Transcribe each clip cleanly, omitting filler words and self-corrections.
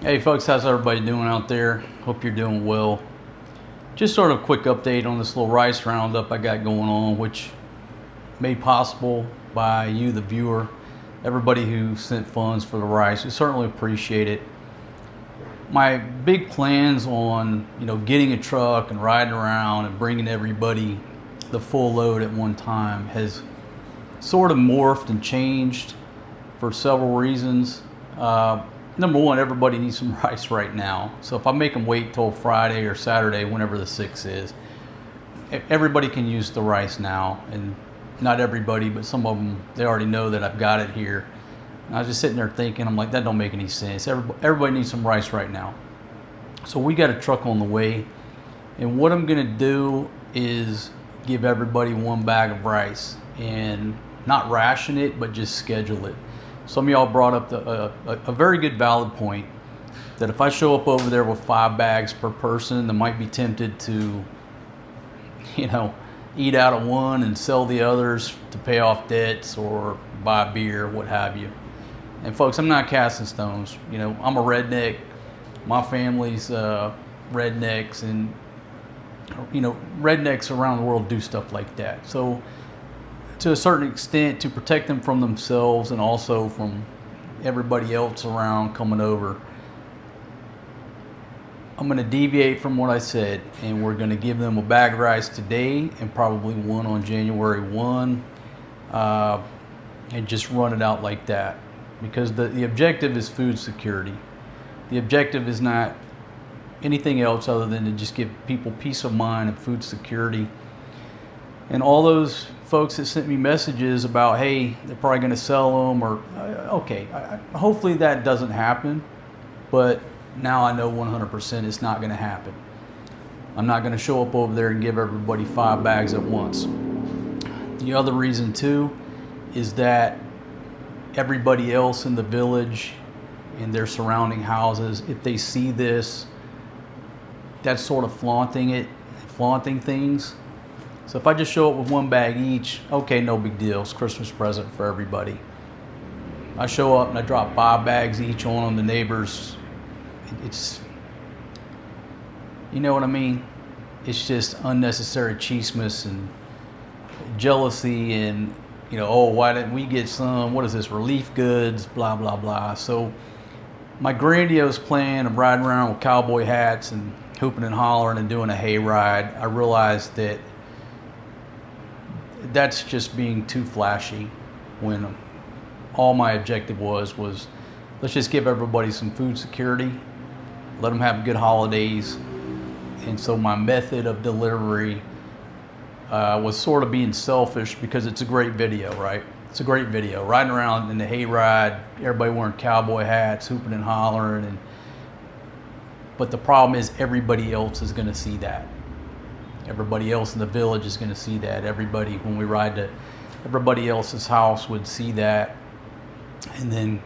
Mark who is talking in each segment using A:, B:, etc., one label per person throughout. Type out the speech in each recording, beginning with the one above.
A: Hey folks, how's everybody doing out there? Hope you're doing well. Just sort of a quick update on this little rice roundup I got going on, which made possible by you, the viewer, everybody who sent funds for the rice. We certainly appreciate it. My big plans on getting a truck and riding around and bringing everybody the full load at one time has sort of morphed and changed for several reasons. Number one, everybody needs some rice right now. So if I make them wait till Friday or Saturday, whenever the 6th is, everybody can use the rice now. And not everybody, but some of them, they already know that I've got it here. And I was just sitting there thinking, I'm like, that don't make any sense. Everybody needs some rice right now. So we got a truck on the way. And what I'm gonna do is give everybody one bag of rice and not ration it, but just schedule it. Some of y'all brought up a very good valid point that if I show up over there with 5 bags per person, they might be tempted to, eat out of one and sell the others to pay off debts or buy beer, what have you. And folks, I'm not casting stones. I'm a redneck. My family's rednecks, and rednecks around the world do stuff like that. So to a certain extent, to protect them from themselves and also from everybody else around coming over, I'm going to deviate from what I said, and we're going to give them a bag of rice today and probably one on January 1, and just run it out like that, because the objective is food security. The objective is not anything else other than to just give people peace of mind and food security. And all those folks that sent me messages about, hey, they're probably going to sell them, or okay, hopefully that doesn't happen, but now I know 100% it's not going to happen. I'm not going to show up over there and give everybody 5 bags at once. The other reason too is that everybody else in the village and their surrounding houses, if they see this, that's sort of flaunting things. So if I just show up with 1 bag each, okay, no big deal. It's a Christmas present for everybody. I show up and I drop 5 bags each on the neighbors. It's, you know what I mean? It's just unnecessary chismis and jealousy and, oh, why didn't we get some? What is this, relief goods, blah, blah, blah. So my grandiose plan of riding around with cowboy hats and hooping and hollering and doing a hayride, I realized that that's just being too flashy, when all my objective was let's just give everybody some food security, let them have good holidays. And so my method of delivery was sort of being selfish, because it's a great video, right? It's a great video, riding around in the hayride, everybody wearing cowboy hats, hooping and hollering, but the problem is everybody else is going to see that. Everybody else in the village is going to see that. Everybody, when we ride to everybody else's house, would see that, and then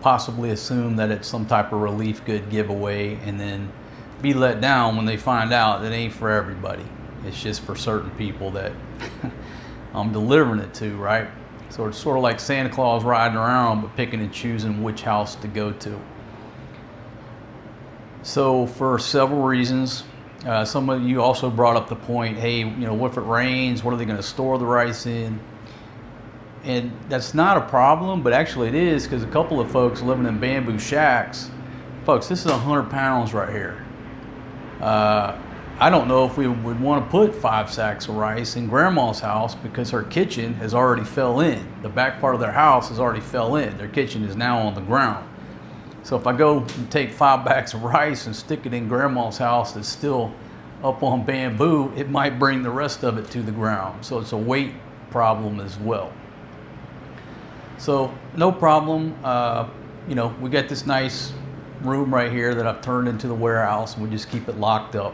A: possibly assume that it's some type of relief good giveaway, and then be let down when they find out that it ain't for everybody. It's just for certain people that I'm delivering it to, right? So it's sort of like Santa Claus riding around, but picking and choosing which house to go to. So for several reasons, some of you also brought up the point, hey, what if it rains? What are they going to store the rice in? And that's not a problem, but actually it is, because a couple of folks living in bamboo shacks, folks, this is 100 pounds right here. I don't know if we would want to put 5 sacks of rice in Grandma's house, because her kitchen has already fell in. The back part of their house has already fell in. Their kitchen is now on the ground. So if I go and take 5 bags of rice and stick it in Grandma's house that's still up on bamboo, it might bring the rest of it to the ground. So it's a weight problem as well. So no problem. We got this nice room right here that I've turned into the warehouse, and we just keep it locked up.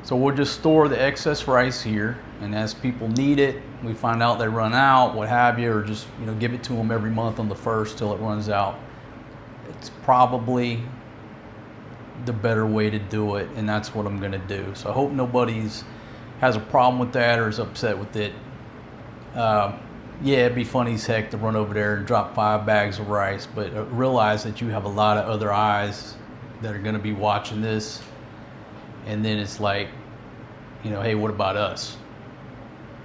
A: So we'll just store the excess rice here, and as people need it, we find out they run out, what have you, or just give it to them every month on the 1st till it runs out. It's probably the better way to do it, and that's what I'm going to do. So I hope nobody's has a problem with that or is upset with it. yeah, it'd be funny as heck to run over there and drop 5 bags of rice, but realize that you have a lot of other eyes that are going to be watching this. And then it's like, you know, hey, what about us?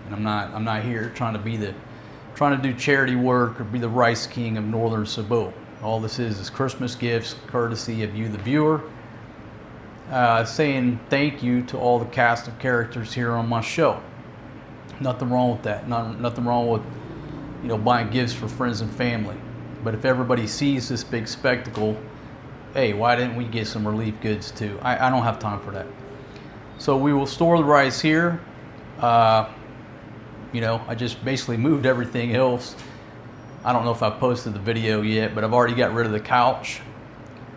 A: And I'm not here trying to do charity work or be the Rice King of Northern Cebu. All this is Christmas gifts, courtesy of you, the viewer. Saying thank you to all the cast of characters here on my show. Nothing wrong with that. Nothing wrong with, you know, buying gifts for friends and family. But if everybody sees this big spectacle, hey, why didn't we get some relief goods too? I don't have time for that. So we will store the rice here. You know, I just basically moved everything else. I don't know if I posted the video yet, but I've already got rid of the couch.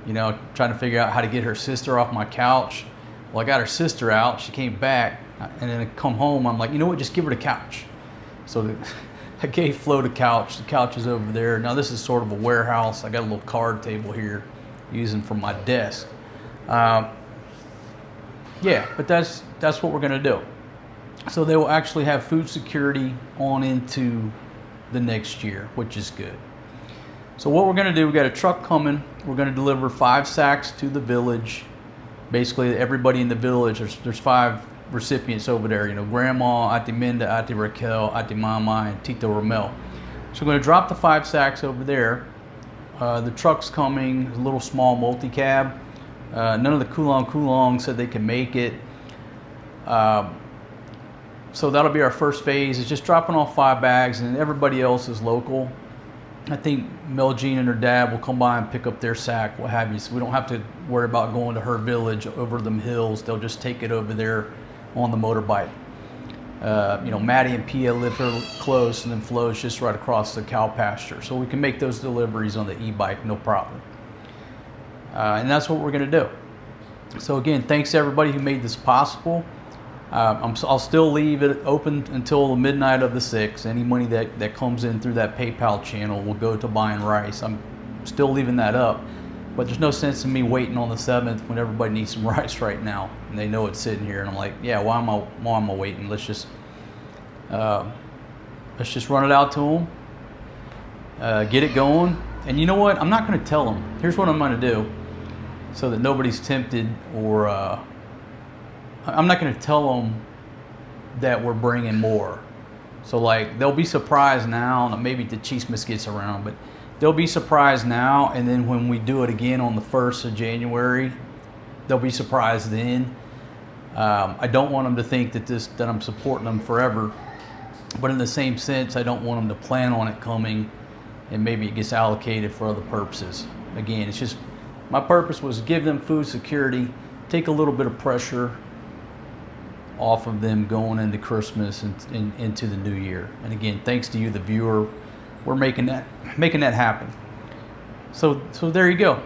A: You know, trying to figure out how to get her sister off my couch. Well, I got her sister out. She came back, and then I come home. I'm like, you know what? Just give her the couch. So I gave Flo the couch. The couch is over there. Now this is sort of a warehouse. I got a little card table here, using for my desk. Yeah, but that's what we're gonna do. So they will actually have food security on into the next year, which is good. So what we're gonna do, we got a truck coming. We're gonna deliver 5 sacks to the village. Basically, everybody in the village, there's 5 recipients over there. You know, Grandma, Ate Minda, Ate Raquel, Ate Mama, and Tito Romel. So we're gonna drop the 5 sacks over there. The truck's coming, a little small multi-cab. None of the Kulong said they can make it. So that'll be our first phase. It's just dropping off 5 bags, and everybody else is local. I think Mel Jean and her dad will come by and pick up their sack, what have you. So we don't have to worry about going to her village over them hills. They'll just take it over there on the motorbike. You know, Maddie and Pia live here close, and then Flo's just right across the cow pasture. So we can make those deliveries on the e-bike, no problem. And that's what we're going to do. So again, thanks to everybody who made this possible. I'll still leave it open until the midnight of the 6th. Any money that comes in through that PayPal channel will go to buying rice. I'm still leaving that up. But there's no sense in me waiting on the 7th when everybody needs some rice right now. And they know it's sitting here. And I'm like, yeah, why am I waiting? Let's just run it out to them. Get it going. And you know what? I'm not going to tell them. Here's what I'm going to do so that nobody's tempted, or I'm not going to tell them that we're bringing more. So like, they'll be surprised now, and maybe the Chismis gets around, but they'll be surprised now, and then when we do it again on the 1st of January, they'll be surprised then. I don't want them to think that I'm supporting them forever, but in the same sense, I don't want them to plan on it coming and maybe it gets allocated for other purposes. Again, it's just, my purpose was to give them food security, take a little bit of pressure off of them going into Christmas and into the new year. And again, thanks to you, the viewer, we're making that happen. So there you go.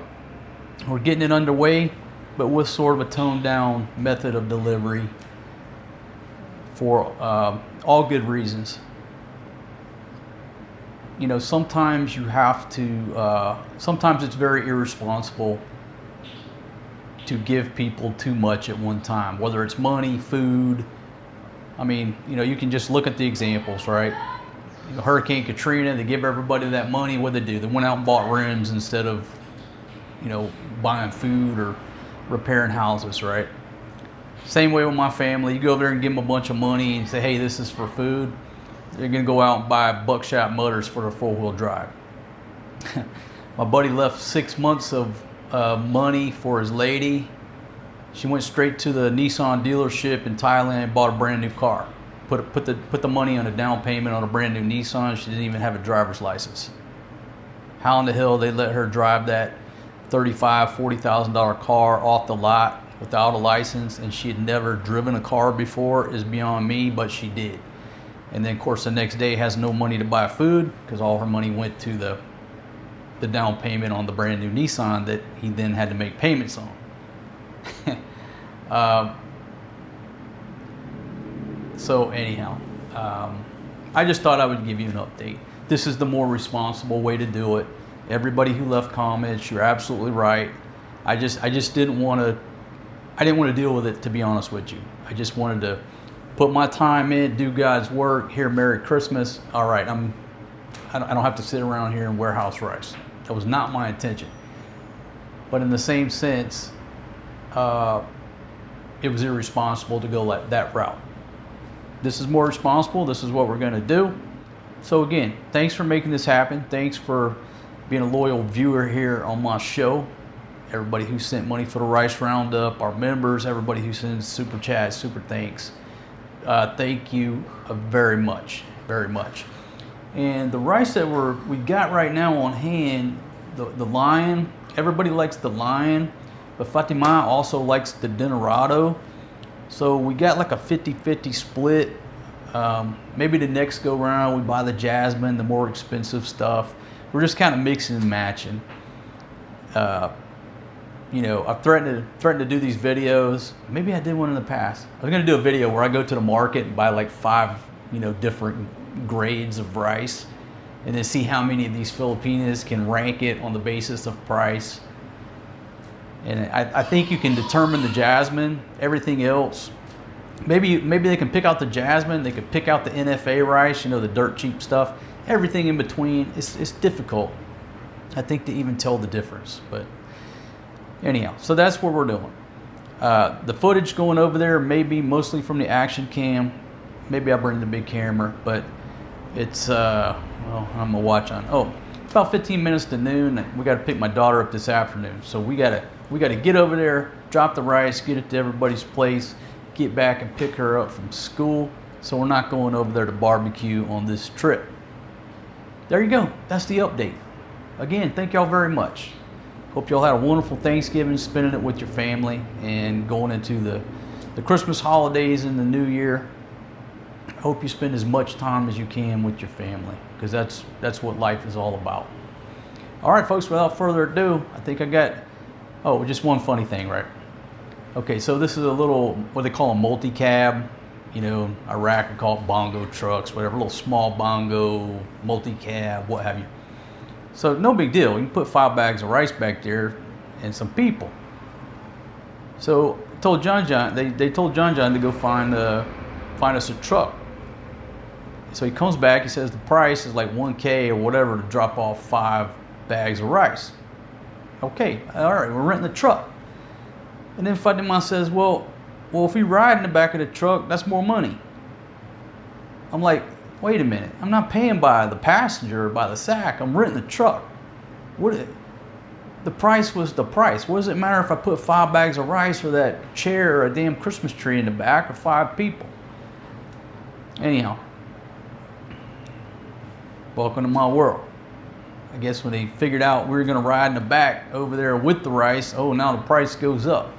A: We're getting it underway, but with sort of a toned down method of delivery for all good reasons. You know, sometimes you have to, sometimes it's very irresponsible to give people too much at one time, whether it's money, food. I mean, you know, you can just look at the examples, right? You know, Hurricane Katrina, they give everybody that money. What did they do? They went out and bought rims instead of, you know, buying food or repairing houses, right? Same way with my family. You go over there and give them a bunch of money and say, hey, this is for food. They're gonna go out and buy buckshot mutters for their 4-wheel drive. My buddy left 6 months of money for his lady. She went straight to the Nissan dealership in Thailand and bought a brand new car. Put the money on a down payment on a brand new Nissan. She didn't even have a driver's license. How in the hell they let her drive that $35,000-$40,000 car off the lot without a license, and she had never driven a car before, is beyond me, but she did. And then of course the next day has no money to buy food because all her money went to the down payment on the brand new Nissan that he then had to make payments on. So anyhow, I just thought I would give you an update. This is the more responsible way to do it. Everybody who left comments, you're absolutely right. I just didn't want to deal with it, to be honest with you. I just wanted to put my time in, do God's work. Here, Merry Christmas. All right, I don't have to sit around here and warehouse rice. That was not my intention. But in the same sense, it was irresponsible to go that route. This is more responsible. This is what we're going to do. So again, thanks for making this happen. Thanks for being a loyal viewer here on my show. Everybody who sent money for the Rice Roundup, our members, everybody who sends super chats, super thanks. Thank you very much, very much. And the rice that we got right now on hand, the Lion, everybody likes the Lion, but Fatima also likes the Dinerado. So we got like a 50-50 split. Maybe the next go round we buy the Jasmine, the more expensive stuff. We're just kind of mixing and matching. You know, I've threatened to do these videos. Maybe I did one in the past. I was gonna do a video where I go to the market and buy like 5, you know, different grades of rice, and then see how many of these Filipinas can rank it on the basis of price. And I think you can determine the Jasmine. Everything else, maybe they can pick out the Jasmine. They could pick out the NFA rice, you know, the dirt cheap stuff. Everything in between, it's difficult, I think, to even tell the difference. But anyhow, so that's what we're doing. The footage going over there may be mostly from the action cam. Maybe I'll bring the big camera, but it's, well, I'm gonna watch on, about 15 minutes to noon. We gotta pick my daughter up this afternoon. So we gotta get over there, drop the rice, get it to everybody's place, get back and pick her up from school. So we're not going over there to barbecue on this trip. There you go, that's the update. Again, thank y'all very much. Hope y'all had a wonderful Thanksgiving, spending it with your family, and going into the Christmas holidays and the New Year. I hope you spend as much time as you can with your family, because that's what life is all about. All right, folks, without further ado, I think I got, just one funny thing, right? Okay, so this is a little, what they call a multi-cab. You know, Iraq would call it bongo trucks, whatever, a little small bongo, multi-cab, what have you. So no big deal. You can put 5 bags of rice back there and some people. So I told John, they told John to go find us a truck. So he comes back, he says the price is like $1K or whatever to drop off 5 bags of rice. Okay, all right, we're renting the truck. And then Fatima says, well, if we ride in the back of the truck, that's more money. I'm like, wait a minute, I'm not paying by the passenger or by the sack, I'm renting the truck. The price was the price. What does it matter if I put 5 bags of rice or that chair or a damn Christmas tree in the back or 5 people? Anyhow, welcome to my world. I guess when they figured out we were gonna ride in the back over there with the rice, now the price goes up.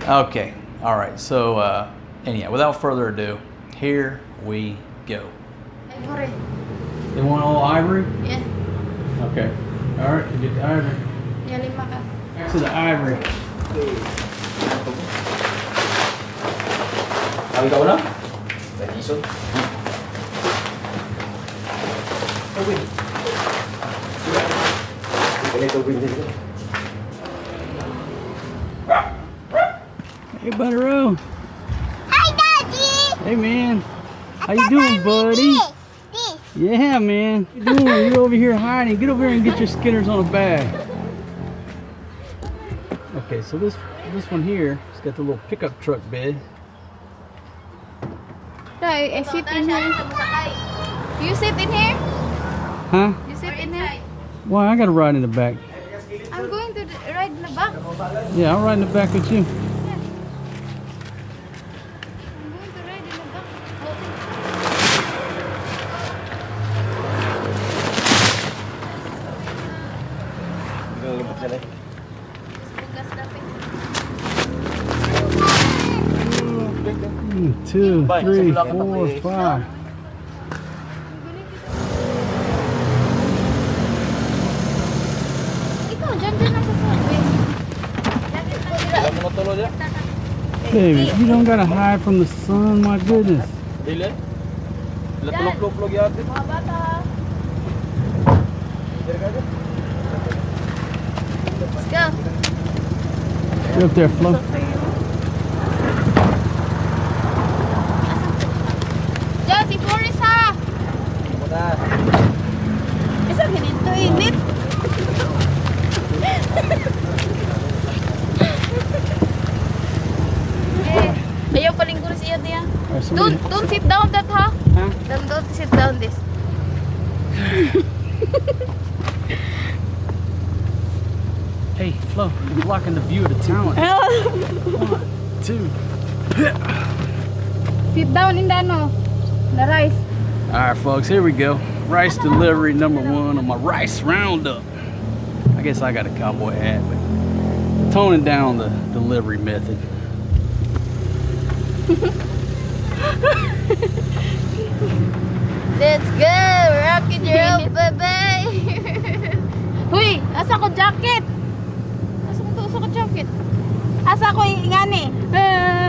A: Okay, all right, so anyhow, without further ado, here we go.
B: Ivory.
A: They want all ivory?
B: Yeah.
A: Okay, all right, you get the ivory.
B: Yeah, 5 ka.
A: Back to the ivory.
C: Ang ikaw na? Nag-isot? Tawin. Ganito tawin din ko.
A: Hey, Buttero.
B: Hi, Daddy!
A: Hey, man. How you doing, buddy? Yeah, man. What you doing? You're over here hiding. Get over here and get your Skinners on a bag. Okay, so this one here, it's got the little pickup truck bed.
B: I sit in here. You sit in here?
A: Huh?
B: You sit in here?
A: Why? I gotta ride in the back.
B: I'm going to ride in the back.
A: Yeah, I'll ride in the back with you.
B: I'm going to ride in the back.
C: Nalabot ka na eh.
B: Bugas dapit.
A: 2, 3, 4, 5.
B: Ikaw, dyan na sa subway.
C: Alam mo na tulo dyan?
A: Baby, you don't gotta hide from the sun, my goodness.
C: Dili? Latulog-log yate.
B: Mga bata. Let's go.
A: You're up there, Flo. Flo. You're blocking the view of the talent. 1, 2.
B: Sit down in the the rice.
A: All right, folks, here we go. Rice delivery number 1 on my Rice Roundup. I guess I got a cowboy hat, but toning down the delivery method.
B: Let's go! Rock it your baby! Huy! Asa ko jacket? Asa ko jacket? Asa ko ingani?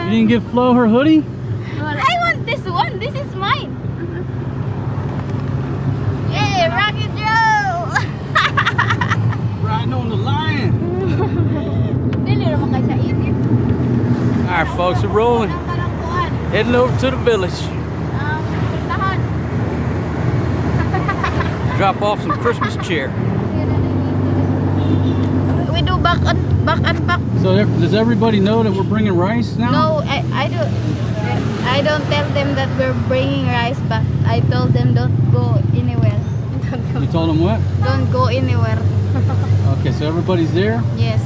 A: You didn't give Flo her hoodie?
B: I want this one. This is mine. Yeah, rock it Joe!
A: Riding on the lion.
B: Dili naman kayo sa init.
A: All right, folks, we're rolling.
B: Ang kalangkuhan.
A: Heading over to the village.
B: Puntahan.
A: Drop off some Christmas cheer.
B: We do back and back.
A: So does everybody know that we're bringing rice now?
B: No, I don't tell them that we're bringing rice, but I told them don't go anywhere.
A: You told them what?
B: Don't go anywhere.
A: Okay, so everybody's there.
B: Yes.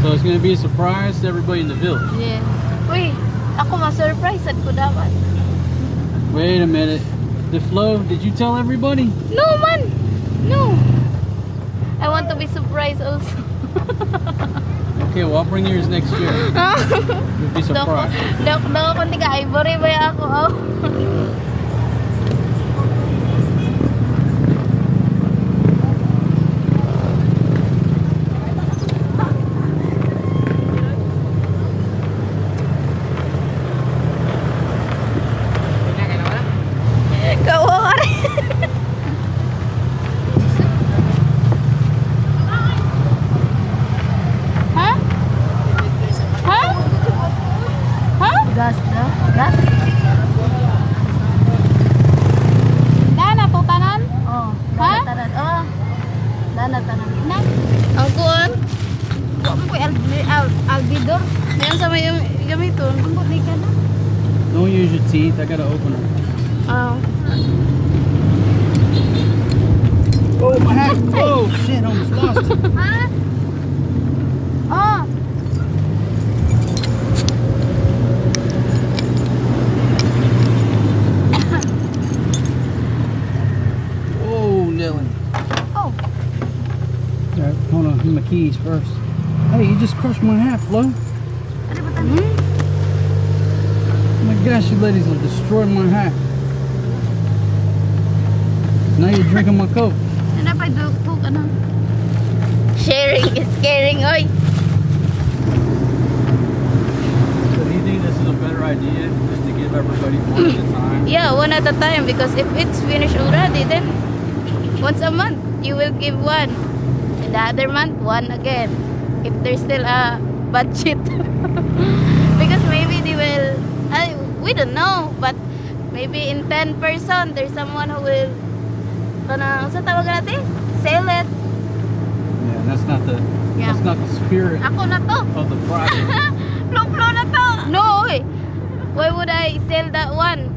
A: So it's going to be a surprise to everybody in the village.
B: Yeah. Uy, ako ma-surprise at ko dapat.
A: Wait a minute. Did you tell everybody?
B: No man. No. I want to be surprised also.
A: Okay, well I'll bring yours next year. You'll be surprised.
B: Dok ko tiga ivory ba ako oh. Gas na? Gas? Dana to tanan? Oh, dana tanan. Oh. Dana tanan. Na. Ang kuan. Wa mo koy albidor. Yan sa may gamiton. Ang ni ka na.
A: Don't use your teeth. I gotta open them.
B: Oh.
A: Oh, my hat! Oh shit! Almost lost it.
B: Ha? Oh. Oh.
A: Alright, hold on, give my keys first. Hey, you just crushed my hat, Flo. Oh my gosh, you ladies have destroyed my hat. Now you're drinking my Coke.
B: Ano pa dugtog ano? Sharing is caring, oy.
A: So do you think this is a better idea, just to give everybody one at a time?
B: Yeah, one at a time, because if it's finished already, then once a month you will give one, and the other month one again, if there's still a budget. Because maybe they will, we don't know, but maybe in 10 person there's someone who will sa tawag natin? Sell it.
A: Yeah, that's not the spirit
B: Ako na to.
A: of the project.
B: Ploplo na to. No, eh. Why would I sell that one?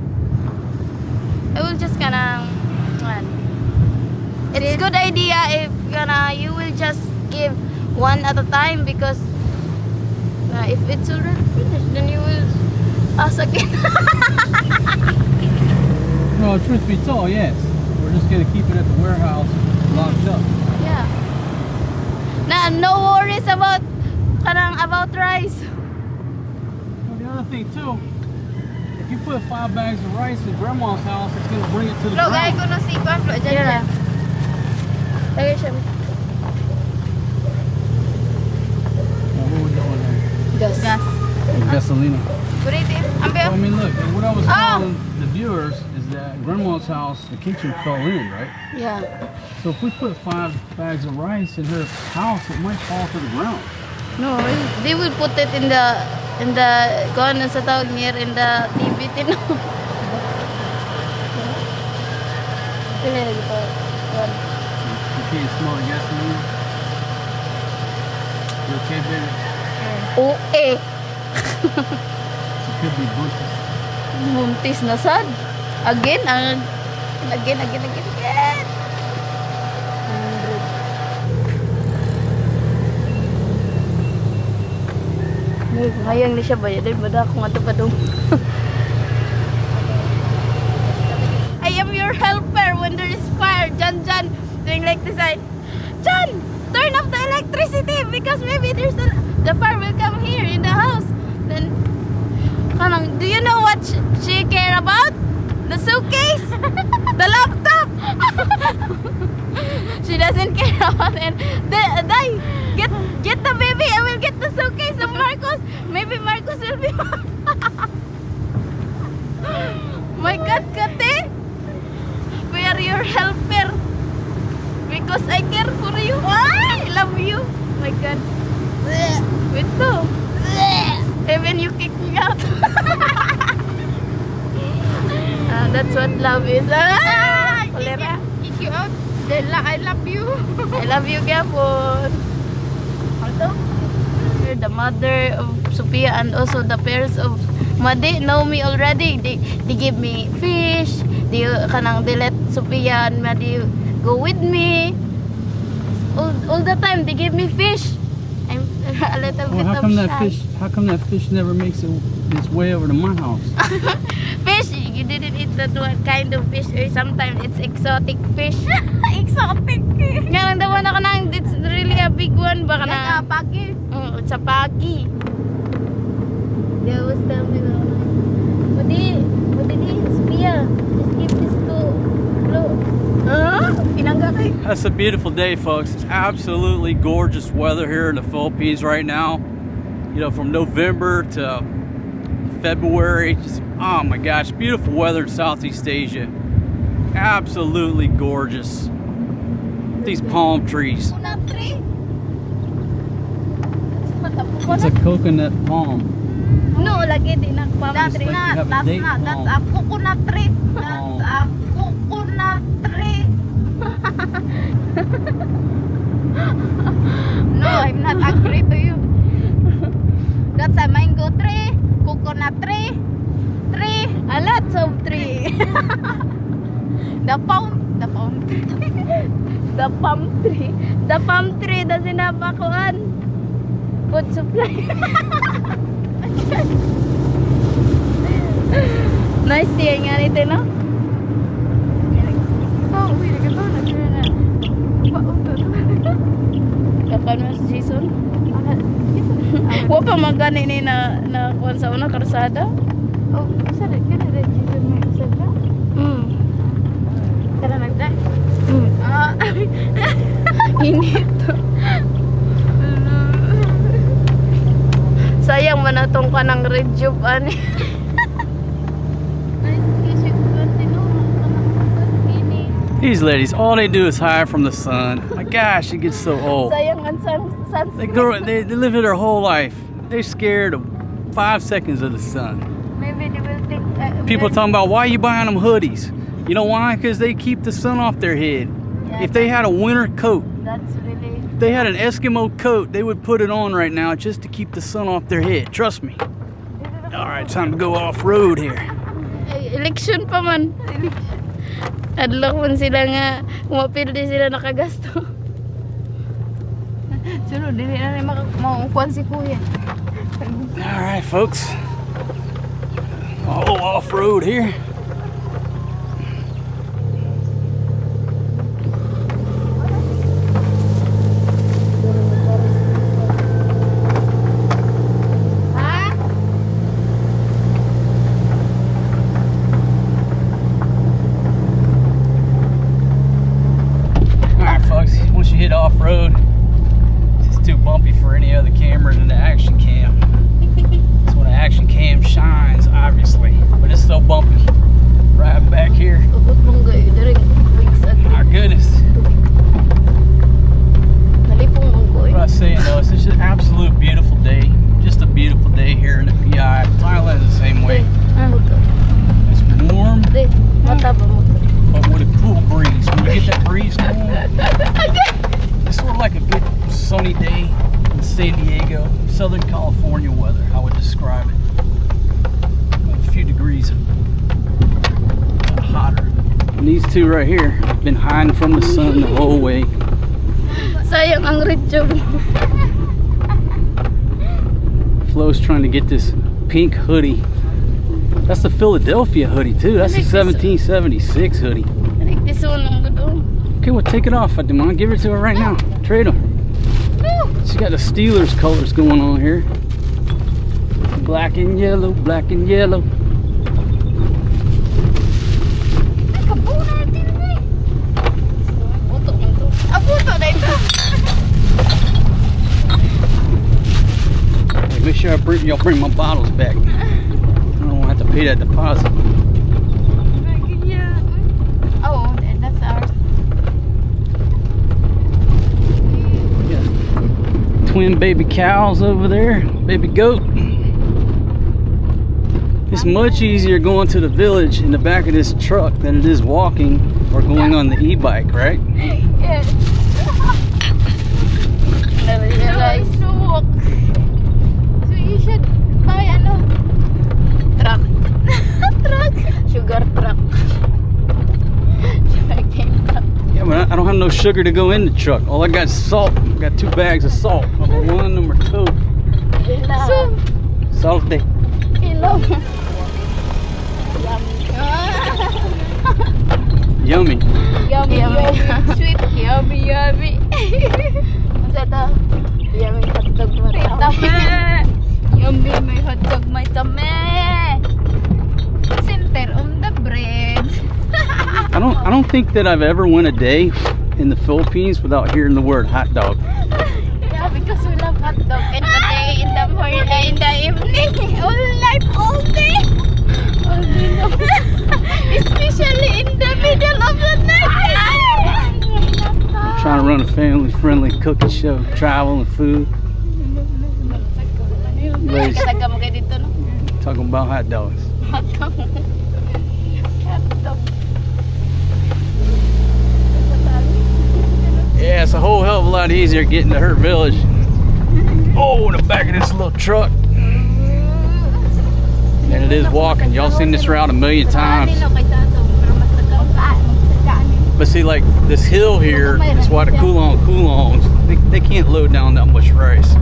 B: I will just it's good idea if you will just give one at a time, because if it's already finished, then you will ask again.
A: No, truth be told, yes. We're just gonna keep it at the warehouse locked up.
B: Yeah. No worries about rice.
A: Well, the other thing too, if you put 5 bags of rice in Grandma's house, it's gonna bring it to the
B: Lo, gaya
A: ground.
B: ko no si Kwan, Lo, dyan. Lagay siya.
A: What we doing there?
B: Gas.
A: Gasolina.
B: Good idea.
A: Well, I mean, look, and what I was telling the viewers is that Grandma's house, the kitchen fell in, right?
B: Yeah.
A: So if we put 5 bags of rice in her house, it might fall to the ground.
B: No, they will put it in the kung ano sa tawag niya, in the TV tino.
A: You can't smell the gasoline. You okay, baby?
B: Oo eh.
A: It could be bunches.
B: Muntis na sad. Again. Ngayang ni siya ba? Dahil bada ako nga ito pa doon. I am your helper when there is fire. John, doing like this. John, turn off the electricity because maybe the fire will come here in the house. Then, do you know what she care about? The suitcase, the laptop. She doesn't care about it. Get the baby. I will get the suitcase of Marcos. Maybe Marcos will be. My God, Kate, we are your helper because I care for you. I love you. My God. Wait too. Even you kick me out. That's what love is. Kick you out. I love you. I love you, Gapon. The mother of Sophia and also the parents of Madi know me already. They give me fish. They let Sophia and Madi go with me. All the time they give me fish. I'm a little bit
A: Well,
B: shy.
A: how come that fish never makes its way over to my house?
B: Fish, you didn't eat that one kind of fish. Or sometimes it's exotic fish. Exotic. Nga lang daw na kanang, it's really a big one. Baka na. Pagi. It's a pagi. They always tell me na. Madi, Sophia, just give this to Flo. Pinangga kay.
A: That's a beautiful day, folks. It's absolutely gorgeous weather here in the Philippines right now. You know, from November to February. Just, oh my gosh, beautiful weather in Southeast Asia. Absolutely gorgeous. These palm trees.
B: Coconut tree.
A: It's a coconut palm.
B: No, lagi din ang palm tree.
A: like you have a date palm.
B: That's a coconut tree.
A: Oh.
B: That's a coconut tree. No, I'm not agree to you. That's a mango tree, coconut tree, a lot of tree. The palm tree doesn't have a food supply. Nice tea nga nito, no? Oh, wait, ito na. Kapan mas Jason? Wa pa magani ni na kuan sa una karsada? Oh, sada kana rin Jason mo sada? Kana nagda? Init. Sayang man atong kanang red tube ani.
A: These ladies, all they do is hide from the sun. My gosh, it gets so old.
B: Sayang ang sun.
A: They live their whole life. They're scared of 5 seconds of the sun.
B: Maybe they will think
A: People talking about, why are you buying them hoodies? You know why? Because they keep the sun off their head.
B: Yeah,
A: If they had a winter coat,
B: that's really.
A: if they had an Eskimo coat, they would put it on right now just to keep the sun off their head. Trust me. All right, time to go off-road here.
B: Election pa man. Adlaw man sila nga umapildi sila nakagasto. Sunod dili na maukuan si kuya.
A: All right, folks. All off-road here. Once you hit off-road, it's too bumpy for any other camera than the action cam. That's when the action cam shines, obviously, but it's so bumpy. Right back here. My goodness. What I was saying though, it's just an absolute beautiful day. Just a beautiful day here in the PI. Thailand is the same way. It's warm, but with a cool breeze. When you get that breeze going, it's sort of like a good sunny day in San Diego, Southern California weather, I would describe it. With a few degrees hotter. And these two right here have been hiding from the sun the whole way.
B: Sayang ang red tube.
A: Flo's trying to get this pink hoodie. That's the Philadelphia hoodie too. That's the 1776 hoodie.
B: I like this one. Ang gusto.
A: Okay, well take it off, Fatima. Give it to her right now. Trade her. She got the Steelers colors going on here. Black and yellow, black and yellow.
B: Ay, kapuno natin na eh. Buto mo ito. Buto na ito.
A: Hey, make sure y'all bring my bottles back. I don't have to pay that deposit.
B: Oh, that's ours.
A: Yeah. Twin baby cows over there, baby goat. It's much easier going to the village in the back of this truck than it is walking or going on the e-bike, right?
B: Yes. Guys, so you should buy truck. Truck. Sugar truck.
A: Yeah, but I don't have no sugar to go in the truck. All I got is salt. I got 2 bags of salt. Number 1, number 2.
B: So,
A: Salte.
B: hello.
A: Yummy.
B: Yummy, yummy. Sweet. Yummy, yummy. What's that? Yummy hotdog may tame. Yummy may hotdog may tame. Center on the bread.
A: I don't think that I've ever went a day in the Philippines without hearing the word hot dog.
B: Yeah, because we love hot dog and the day in the morning, in the evening, all night, all day. All day long. Especially in the middle of the night.
A: I'm trying to run a family-friendly cooking show, travel and food. Ladies,
B: Kasagam kayo dito, no?
A: talking about hot dogs.
B: Hot dog. Hot dog.
A: Yeah, it's a whole hell of a lot easier getting to her village. Oh, in the back of this little truck. And it is walking. Y'all seen this route a million times. But see, like this hill here is why the Kulongs, they can't load down that much rice.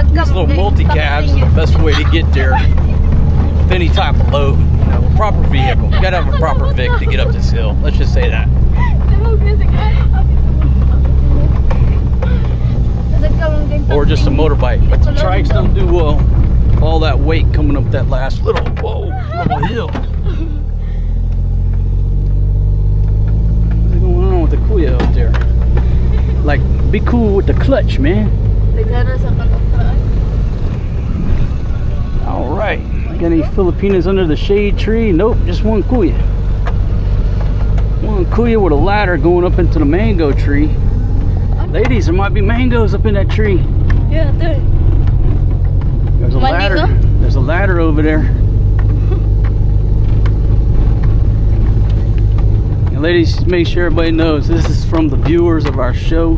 A: These little multi-cabs are the best way to get there with any type of load. You know, a proper vehicle. You gotta have a proper Vic to get up this hill. Let's just say that. Or just a motorbike. But the trikes don't do well. All that weight coming up that last little hill. What's going on with the kuya up there? Like, be cool with the clutch, man. All right. Got any Filipinos under the shade tree? Nope, just one kuya. One kuya with a ladder going up into the mango tree. Ladies, there might be mangoes up in that tree.
B: Yeah, there.
A: There's a ladder. There's a ladder over there. And ladies, make sure everybody knows this is from the viewers of our show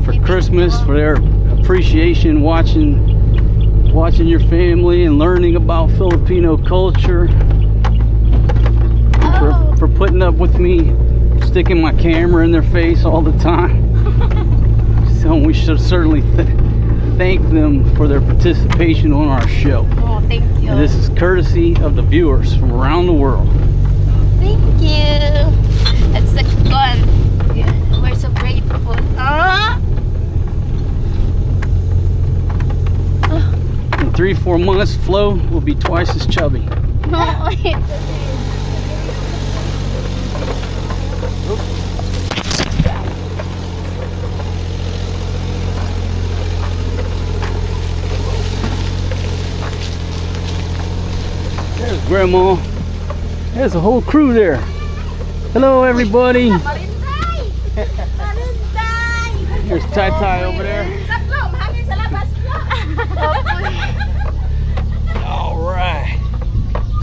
A: for Christmas, for their appreciation, watching your family and learning about Filipino culture, for putting up with me sticking my camera in their face all the time. So we should certainly thank them for their participation on our show.
B: Oh, thank you.
A: And this is courtesy of the viewers from around the world.
B: Thank you. That's a good one. Yeah, we're so grateful.
A: In 3-4 months, Flo will be twice as chubby.
B: No,
A: There's Grandma. There's a whole crew there. Hello, everybody. There's Tai Tai over there. All right.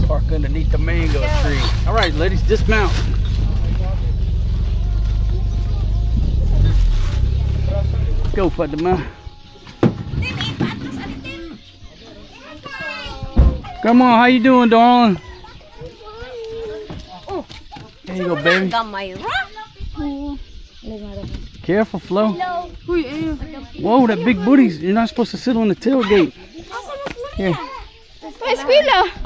A: Park underneath the mango tree. All right, ladies, dismount. Go, Fatima. Grandma, how you doing, darling? There you go, baby. Careful, Flo. Whoa, that big booty. You're not supposed to sit on the tailgate. Here.
B: Eskwela.